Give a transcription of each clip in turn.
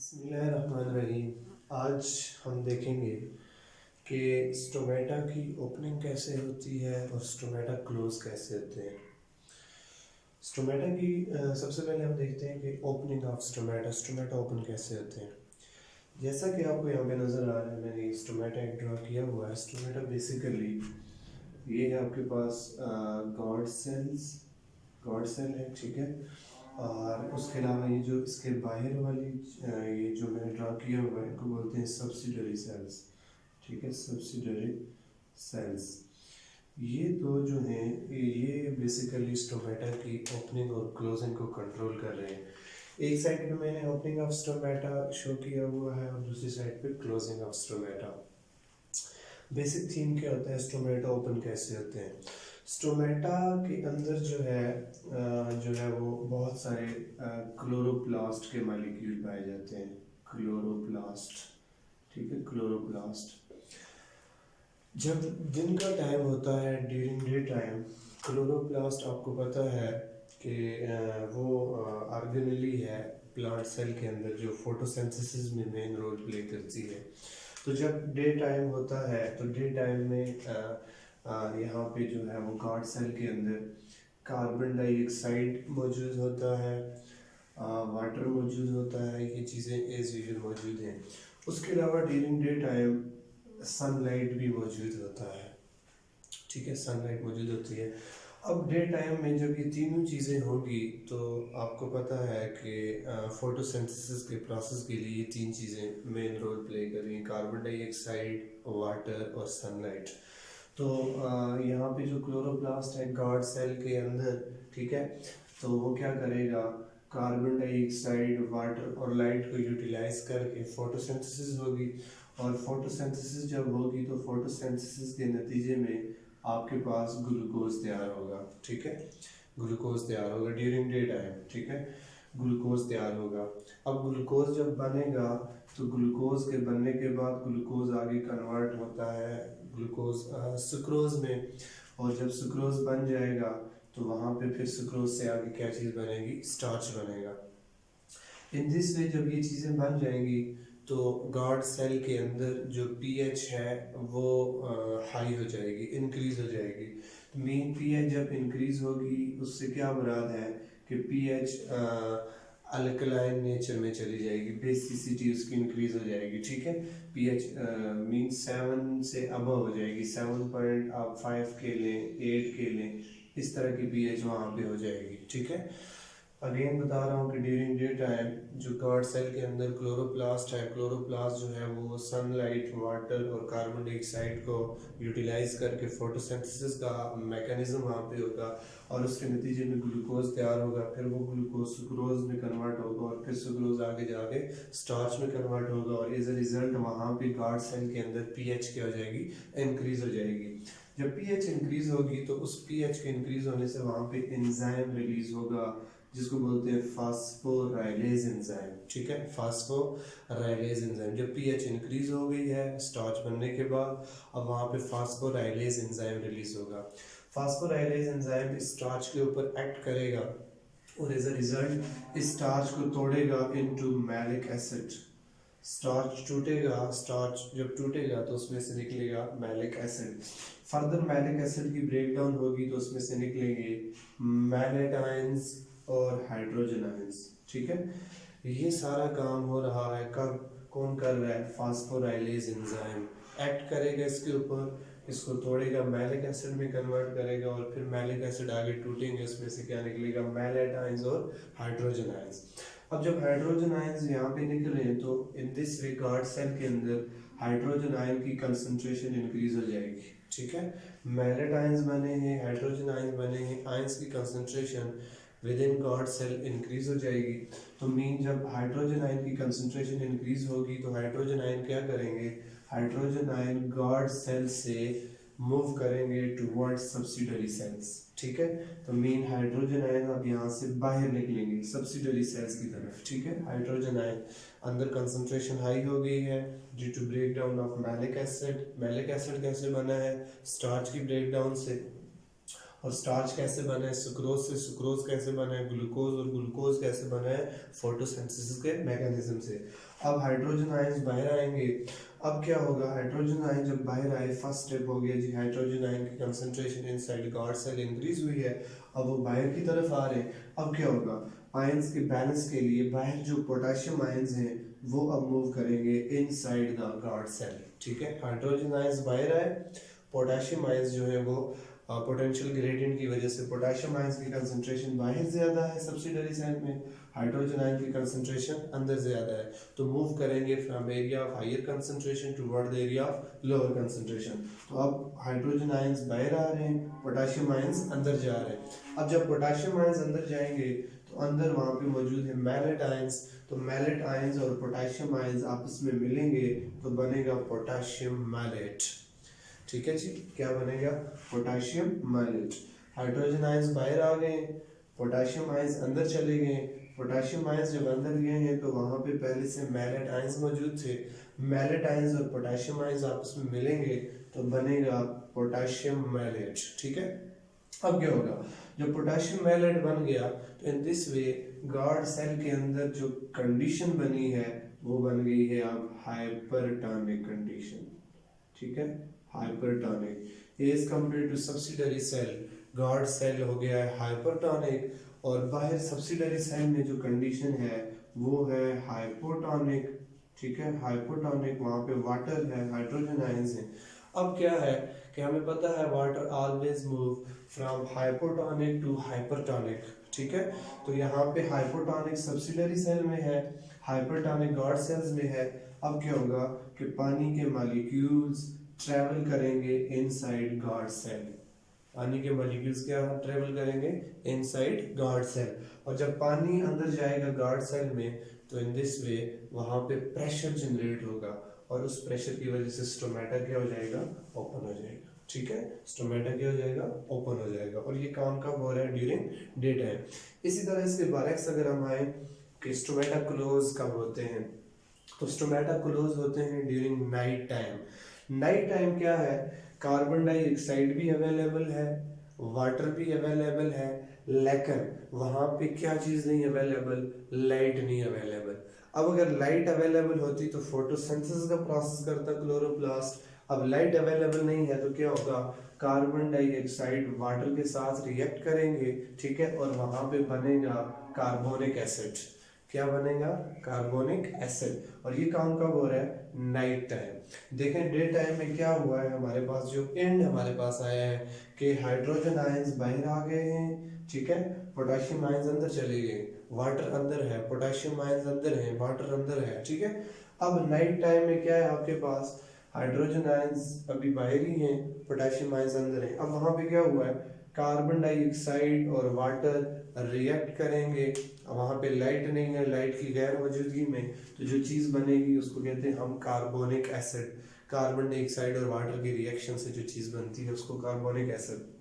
बिस्मिल्लाहिर्रहमानिर्रहीम। आज हम देखेंगे कि स्टोमेटा की ओपनिंग कैसे होती है और स्टोमेटा क्लोज कैसे होते हैं। स्टोमेटा की सबसे पहले हम देखते हैं कि opening of stomata stomata open कैसे होते हैं। जैसा कि आपको यहाँ पे नज़र आ रहा है, मैंने स्टोमेटा एक ड्रॉ किया हुआ है। स्टोमेटा बेसिकली ये है आपके पास गॉड सेल है, ठीक है। और उसके अलावा ये जो इसके बाहर वाली ये जो मैंने ड्रा किया हुआ है इनको बोलते हैं सब्सिडरी सेल्स, ठीक है। सब्सिडरी सेल्स ये दो जो हैं ये बेसिकली स्टोमेटा की ओपनिंग और क्लोजिंग को कंट्रोल कर रहे हैं। एक साइड पे मैंने ओपनिंग ऑफ स्टोमेटा शो किया हुआ है और दूसरी साइड पे closing of stomata. Basic theme क्या होता है, स्टोमेटा ओपन कैसे होते हैं। स्टोमेटा के अंदर जो है वो बहुत सारे क्लोरोप्लास्ट के मॉलिक्यूल पाए जाते हैं। क्लोरोप्लास्ट, ठीक है, क्लोरोप्लास्ट। जब दिन का टाइम होता है, ड्यूरिंग डे टाइम, क्लोरोप्लास्ट आपको पता है कि वो ऑर्गेनेली है प्लांट सेल के अंदर जो फोटोसिंथेसिस में मेन रोल प्ले करती है। तो जब डे टाइम होता है तो डे टाइम में यहाँ पे जो है वो गार्ड सेल के अंदर कार्बन डाइऑक्साइड मौजूद होता है, वाटर मौजूद होता है, ये चीज़ें एज यूजुअल मौजूद हैं। उसके अलावा ड्यूरिंग डे टाइम सनलाइट भी मौजूद होता है, ठीक है, सनलाइट मौजूद होती है। अब डे टाइम में जब ये तीनों चीज़ें होंगी तो आपको पता है कि फोटोसिंथेसिस के प्रोसेस के लिए ये तीन चीज़ें मेन रोल प्ले कर रही हैं, कार्बन डाइऑक्साइड, वाटर और सनलाइट। तो यहाँ पे जो क्लोरोप्लास्ट है गार्ड सेल के अंदर, ठीक है, तो वो क्या करेगा, कार्बन डाइऑक्साइड, वाटर और लाइट को यूटिलाइज करके फोटोसिंथेसिस होगी। और फोटोसिंथेसिस जब होगी तो फोटोसिंथेसिस के नतीजे में आपके पास ग्लूकोज तैयार होगा, ठीक है, ग्लूकोज तैयार होगा ड्यूरिंग डे टाइम, ठीक है, ग्लूकोज तैयार होगा। अब ग्लूकोज जब बनेगा तो ग्लूकोज के बनने के बाद ग्लूकोज आगे कन्वर्ट होता है ग्लूकोज सुक्रोज में, और जब सुक्रोज बन जाएगा तो वहाँ पे फिर सुक्रोज से आगे क्या चीज़ बनेगी, स्टार्च बनेगा। इन दिस वे जब ये चीज़ें बन जाएंगी तो गार्ड सेल के अंदर जो पीएच है वो हाई हो जाएगी, इंक्रीज हो जाएगी। मेन पीएच जब इंक्रीज होगी उससे क्या मुराद है कि पीएच अल्कलाइन नेचर में चली जाएगी, बेसिसिटी उसकी इंक्रीज हो जाएगी, ठीक है। पीएच मीन 7 से अबव हो जाएगी, 7.5 के लें, 8 के लें, इस तरह की पीएच वहाँ पे हो जाएगी, ठीक है। अगेन बता रहा हूँ कि ड्यूरिंग डे टाइम जो गार्ड सेल के अंदर क्लोरोप्लास्ट है, क्लोरोप्लास्ट जो है वो सनलाइट, वाटर और कार्बन डाइऑक्साइड को यूटिलाइज करके फोटोसिंथेसिस का मैकेनिज्म वहाँ पे होगा और उसके नतीजे में ग्लूकोज तैयार होगा। फिर वो ग्लूकोज सुक्रोज में कन्वर्ट होगा और फिर सुक्रोज आगे जाके स्टार्च में कन्वर्ट होगा और एज ए रिजल्ट वहाँ पे गार्ड सेल के अंदर पीएच क्या हो जाएगी, इंक्रीज हो जाएगी। जब पीएच इंक्रीज होगी तो उस पीएच के इंक्रीज होने से वहाँ पे एंजाइम रिलीज होगा जिसको बोलते हैं फास्फोराइलेज एंजाइम, ठीक है, फास्फोराइलेज एंजाइम। जब पीएच इंक्रीज हो गई है स्टार्च बनने के बाद, अब वहाँ पे फास्फोराइलेज एंजाइम रिलीज होगा। फास्फोराइलेज एंजाइम स्टार्च के ऊपर एक्ट करेगा और एज अ रिजल्ट स्टार्च को तोड़ेगा इनटू मैलिक एसिड। स्टार्च टूटेगा, स्टार्च जब टूटेगा तो उसमें से निकलेगा malic acid. Further malic acid की ब्रेकडाउन होगी तो उसमें से निकलेंगे मैलेटाइंस और हाइड्रोजन आयंस, ठीक है। ये सारा काम हो रहा है कब, कौन कर रहा है, फास्फोराइलेज एंजाइम एक्ट करेगा इसके ऊपर, इसको तोड़ेगा, मैलिक एसिड में कन्वर्ट करेगा और फिर मैलिक एसिड आगे टूटेंगे, उसमें से क्या निकलेगा, मैलेटाइंस और हाइड्रोजन आयंस। अब जब हाइड्रोजन आयंस यहाँ पे निकले हैं तो in this way guard cell के अंदर हाइड्रोजन आयन की कंसंट्रेशन इंक्रीज हो जाएगी, ठीक है। मैलेटाइंस बने हैं, हाइड्रोजन आयंस बने हैं, आयंस की concentration within guard cell increase हो जाएगी। तो मीन जब हाइड्रोजन आयन की कंसंट्रेशन इंक्रीज होगी तो हाइड्रोजन आयन क्या करेंगे, हाइड्रोजन आयन गार्ड सेल से मूव करेंगे टुवर्ड्स सब्सिडरी सेल्स, ठीक है। तो मीन हाइड्रोजन आयन अब यहाँ से बाहर निकलेंगे सब्सिडरी सेल्स की तरफ, ठीक है। हाइड्रोजन आयन अंदर कंसंट्रेशन हाई हो गई है due to break down of malic acid. Malic acid कैसे बना है, स्टार्च की ब्रेक डाउन से, और स्टार्च कैसे बना है सुक्रोज से, सुक्रोज कैसे बना है ग्लूकोज, और ग्लूकोज कैसे बना है फोटोसिंथेसिस के मैकेनिज्म से। अब हाइड्रोजन आयंस बाहर आएंगे। अब क्या होगा, हाइड्रोजन आयन जब बाहर आए, फर्स्ट स्टेप हो गया जी, हाइड्रोजन आयन की concentration inside guard cell increase हुई है, अब वो बाहर की तरफ आ रहे हैं। अब क्या होगा, आयंस के बैलेंस के लिए बाहर जो पोटेशियम आयंस हैं वो अब मूव करेंगे इनसाइड द गार्ड सेल। ठीक है, हाइड्रोजन आयंस बाहर आए, पोटेशियम आयंस जो है वो पोटेंशियल ग्रेडियंट की वजह से पोटेशियम आयंस की कंसंट्रेशन बाहर ज्यादा है सब्सिडरी सेल में, हाइड्रोजन आयन की कंसंट्रेशन अंदर ज्यादा है, तो मूव करेंगे from area of higher concentration toward the area of lower concentration. तो अब हाइड्रोजन आयंस बाहर आ रहे हैं, पोटेशियम आयंस अंदर जा रहे हैं। अब जब पोटेशियम आयंस अंदर जाएंगे तो अंदर वहां पे मौजूद है मैलेट आयंस, तो मैलेट आयंस और पोटेशियम आयंस आपस में मिलेंगे तो बनेगा पोटेशियम मैलेट। ठीक है जी, क्या बनेगा, पोटेशियम मैलेट। हाइड्रोजन आयंस बाहर आ गए, पोटेशियम आयंस अंदर चले गए, पोटेशियम आयंस जब अंदर गए हैं तो वहां पे पहले से मैलेट आयंस मौजूद थे, मैलेट आयंस और पोटेशियम आयंस आपस में मिलेंगे तो बनेगा पोटेशियम मैलेट। ठीक है, अब क्या होगा, जब पोटेशियम मैलेट बन गया तो in this way guard cell के अंदर जो कंडीशन बनी है वो बन गई है अब हाइपरटोनिक कंडीशन। ठीक है, hypertonic as compare to subsidiary cell, guard cell हो गया है हाइपरटोनिक, और बाहर सब्सिडरी सेल में जो कंडीशन है वो है हाइपोटोनिक। ठीक है, हाइपोटोनिक, वहां पे वाटर है, हाइड्रोजन आयंस है। अब क्या है कि हमें पता है water always move from hypotonic to hypertonic. ठीक है, तो यहाँ पे हाइपोटोनिक सब्सिडरी सेल में है, हाइपरटोनिक गार्ड सेल्स में है। अब क्या होगा कि पानी के मॉलिक्यूल्स ट्रेवल करेंगे इनसाइड गार्ड सेल, पानी के मॉलिक्यूल्स क्या ट्रेवल करेंगे इनसाइड गार्ड सेल, और जब पानी अंदर जाएगा गार्ड सेल में तो इन दिस वे वहां पे प्रेशर जनरेट होगा, और उस प्रेशर की वजह से स्टोमेटा क्या हो जाएगा, ओपन हो जाएगा। ठीक है, स्टोमेटा क्या हो जाएगा, ओपन हो जाएगा, और ये काम कब हो रहा है, ड्यूरिंग डे टाइम। इसी तरह इसके बारक्स अगर हम आए कि स्टोमेटा क्लोज कब होते हैं, तो स्टोमेटा क्लोज होते हैं during night time. Night time क्या है, कार्बन डाइऑक्साइड भी अवेलेबल है, वाटर भी अवेलेबल है, लेकिन वहां पे क्या चीज नहीं अवेलेबल, लाइट नहीं अवेलेबल। अब अगर लाइट अवेलेबल होती तो फोटोसिंथेसिस का प्रोसेस करता क्लोरोप्लास्ट, अब लाइट अवेलेबल नहीं है तो क्या होगा, कार्बन डाइऑक्साइड वाटर के साथ रिएक्ट करेंगे। ठीक है, और वहां पे बनेगा कार्बोनिक एसिड, क्या बनेगा, कार्बोनिक एसिड, और ये काम कब हो रहा है, नाइट टाइम। देखें डे टाइम में क्या हुआ है, हमारे पास जो एंड हमारे पास आया है कि हाइड्रोजन आयंस बाहर आ गए हैं। ठीक है, पोटेशियम आयंस अंदर चले गए, वाटर अंदर है, पोटेशियम आयंस अंदर है, वाटर अंदर है। ठीक है, अब नाइट टाइम में क्या है आपके पास, हाइड्रोजन आयंस अभी बाहर ही हैं, पोटेशियम आयंस अंदर है। अब वहां पे क्या हुआ है, कार्बन डाइऑक्साइड और वाटर रिएक्ट करेंगे, वहां पे लाइट नहीं है, लाइट की गैर मौजूदगी में तो जो चीज बनेगी उसको कहते हैं हम कार्बोनिक एसिड। कार्बन डाइऑक्साइड और वाटर की रिएक्शन से जो चीज बनती है उसको कार्बोनिक एसिड।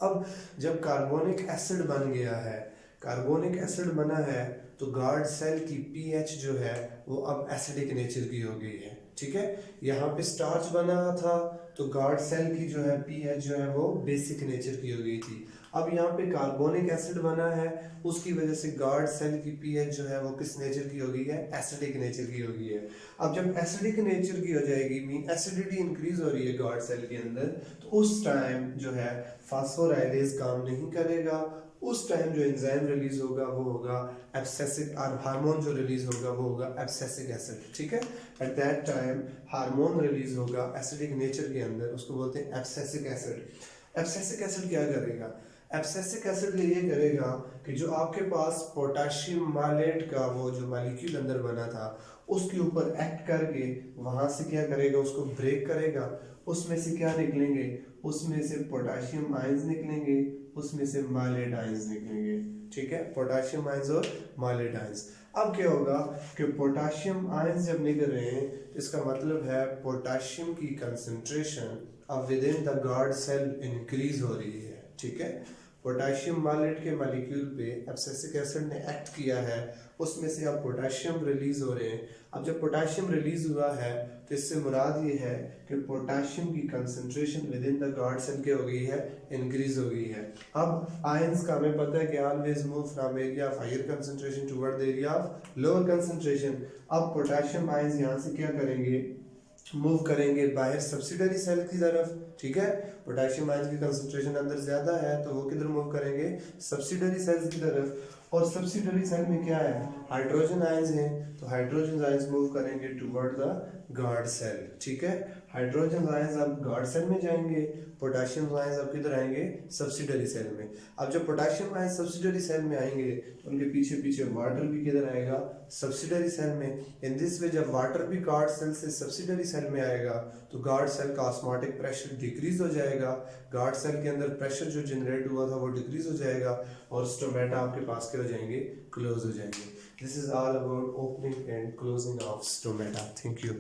अब जब कार्बोनिक एसिड बन गया है, कार्बोनिक एसिड बना है तो गार्ड सेल की पीएच जो है वो अब एसिडिक नेचर की हो गई है। ठीक है, यहाँ पे स्टार्च बना था तो गार्ड सेल की जो है पीएच जो है वो बेसिक नेचर की हो गई थी। अब यहाँ पे कार्बोनिक एसिड बना है, उसकी वजह से गार्ड सेल की पीएच जो है वो किस नेचर की हो गई है, एसिडिक नेचर की हो गई है। अब जब एसिडिक नेचर की हो जाएगी, मीन एसिडिटी इंक्रीज हो रही है गार्ड सेल के अंदर, तो उस टाइम जो है फास्फोराइलेज काम नहीं करेगा, उस टाइम जो एंजाइम रिलीज होगा वो होगा एब्सेसिक, और हार्मोन जो रिलीज होगा वो होगा एब्सेसिक एसिड। ठीक है, at that time hormone release होगा एसिडिक नेचर के अंदर, उसको बोलते हैं एब्सेसिक एसिड। एब्सेसिक एसिड क्या करेगा, एब्सेसिक एसिड ये करेगा कि जो आपके पास पोटेशियम मैलेट का वो जो मॉलिक्यूल अंदर बना था उसके ऊपर एक्ट करके वहां से क्या करेगा, उसको ब्रेक करेगा, उसमें से क्या निकलेंगे, उसमें से पोटेशियम आयंस निकलेंगे, उसमें से मैलेट आयंस निकलेंगे। ठीक है, पोटेशियम आयंस और मैलेट आयंस। अब क्या होगा कि पोटेशियम आयंस जब निकल रहे हैं इसका मतलब है पोटेशियम की कंसंट्रेशन अब within the guard cell increase हो रही है। ठीक है, पोटेशियम मालेट के मॉलिक्यूल पे एब्सिसिक एसिड ने एक्ट किया है, उसमें से अब पोटेशियम रिलीज हो रहे हैं। अब जब पोटेशियम रिलीज हुआ है तो इससे मुराद ये है कि पोटेशियम की concentration within the guard cell के हो गई है, इंक्रीज हो गई है। अब आयंस का हमें पता है कि always move from area of higher concentration toward the area of lower concentration. अब पोटेशियम आयंस यहाँ से क्या करेंगे, मूव करेंगे बाहर सब्सिडरी सेल की तरफ, ठीक है। पोटेशियम आयंस की कंसंट्रेशन अंदर ज्यादा है तो वो किधर मूव करेंगे, सब्सिडरी सेल्स की तरफ। और सब्सिडरी सेल में क्या है, हाइड्रोजन आयंस हैं, तो हाइड्रोजन आयंस मूव करेंगे टुवर्ड द गार्ड सेल, ठीक है। हाइड्रोजन आयंस अब गार्ड सेल में जाएंगे, पोटेशियम आयंस अब किधर आएंगे, सब्सिडरी सेल में। अब जब पोटेशियम आयंस सब्सिडरी सेल में आएंगे तो उनके पीछे पीछे वाटर भी किधर आएगा, सब्सिडरी सेल में। इन दिस वे जब वाटर भी गार्ड सेल से सब्सिडरी सेल में आएगा तो गार्ड सेल का ऑस्मोटिक प्रेशर डिक्रीज हो जाएगा, गार्ड सेल के अंदर प्रेशर जो जनरेट हुआ था वो डिक्रीज हो जाएगा और स्टोमेटा आपके पास क्या हो जाएंगे, क्लोज हो जाएंगे। This is all about opening and closing of stomata. Thank you.